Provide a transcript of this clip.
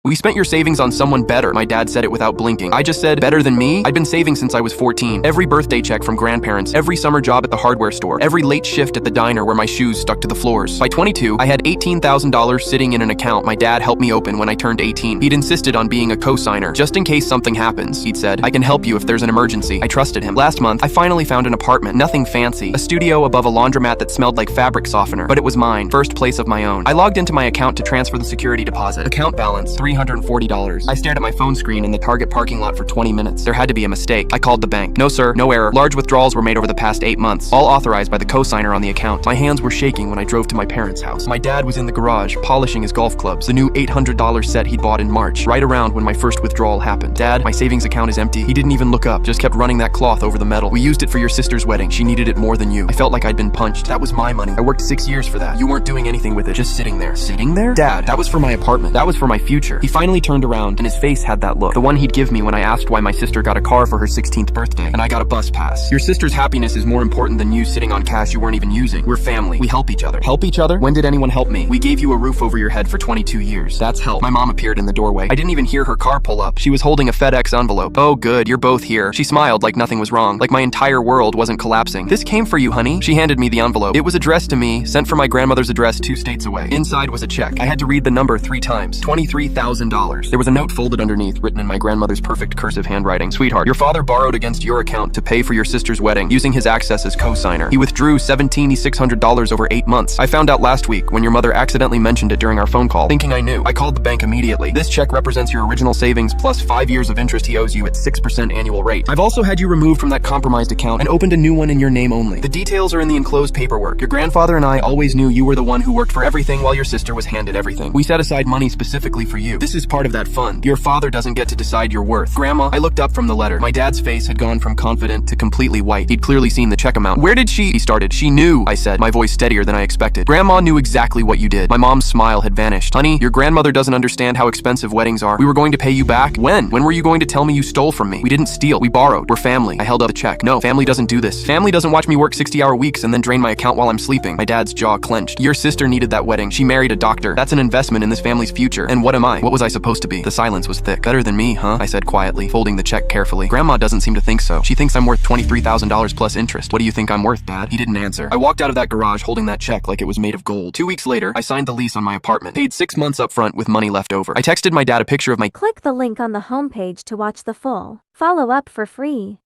We spent your savings on someone better. My dad said it without blinking. I just said, better than me? I'd been saving since I was 14. Every birthday check from grandparents, every summer job at the hardware store, every late shift at the diner where my shoes stuck to the floors. By 22, I had $18,000 sitting in an account my dad helped me open when I turned 18. He'd insisted on being a co-signer. Just in case something happens, he'd said, I can help you if there's an emergency. I trusted him. Last month, I finally found an apartment. Nothing fancy. A studio above a laundromat that smelled like fabric softener. But it was mine. First place of my own. I logged into my account to transfer the security deposit. Account balance, $340. I stared at my phone screen in the Target parking lot for 20 minutes. There had to be a mistake. I called the bank. No sir, no error. Large withdrawals were made over the past 8 months. All authorized by the co-signer on the account. My hands were shaking when I drove to my parents' house. My dad was in the garage, polishing his golf clubs. The new $800 set he'd bought in March, right around when my first withdrawal happened. Dad, my savings account is empty. He didn't even look up, just kept running that cloth over the metal. We used it for your sister's wedding. She needed it more than you. I felt like I'd been punched. That was my money. I worked 6 years for that. You weren't doing anything with it, just sitting there. Sitting there? Dad, that was for my apartment. That was for my future. He finally turned around, and his face had that look. The one he'd give me when I asked why my sister got a car for her 16th birthday, and I got a bus pass. Your sister's happiness is more important than you sitting on cash you weren't even using. We're family. We help each other. Help each other? When did anyone help me? We gave you a roof over your head for 22 years. That's help. My mom appeared in the doorway. I didn't even hear her car pull up. She was holding a FedEx envelope. Oh good, you're both here. She smiled like nothing was wrong, like my entire world wasn't collapsing. This came for you, honey. She handed me the envelope. It was addressed to me, sent from my grandmother's address 2 states away. Inside was a check. I had to read the number 3 times. $23,000. There was a note folded underneath, written in my grandmother's perfect cursive handwriting. Sweetheart, your father borrowed against your account to pay for your sister's wedding, using his access as co-signer. He withdrew $1,700 over 8 months. I found out last week when your mother accidentally mentioned it during our phone call. Thinking I knew, I called the bank immediately. This check represents your original savings plus 5 years of interest he owes you at 6% annual rate. I've also had you removed from that compromised account and opened a new one in your name only. The details are in the enclosed paperwork. Your grandfather and I always knew you were the one who worked for everything while your sister was handed everything. We set aside money specifically for you. This is part of that fund. Your father doesn't get to decide your worth. Grandma, I looked up from the letter. My dad's face had gone from confident to completely white. He'd clearly seen the check amount. Where did he started. She knew, I said, my voice steadier than I expected. Grandma knew exactly what you did. My mom's smile had vanished. Honey, your grandmother doesn't understand how expensive weddings are. We were going to pay you back. When? When were you going to tell me you stole from me? We didn't steal. We borrowed. We're family. I held up a check. No, family doesn't do this. Family doesn't watch me work 60-hour weeks and then drain my account while I'm sleeping. My dad's jaw clenched. Your sister needed that wedding. She married a doctor. That's an investment in this family's future. And what am I? What was I supposed to be? The silence was thick. Better than me, huh? I said quietly, folding the check carefully. Grandma doesn't seem to think so. She thinks I'm worth $23,000 plus interest. What do you think I'm worth, Dad? He didn't answer. I walked out of that garage holding that check like it was made of gold. 2 weeks later, I signed the lease on my apartment. Paid 6 months up front with money left over. I texted my dad a picture of my Click the link on the homepage to watch the full follow-up for free.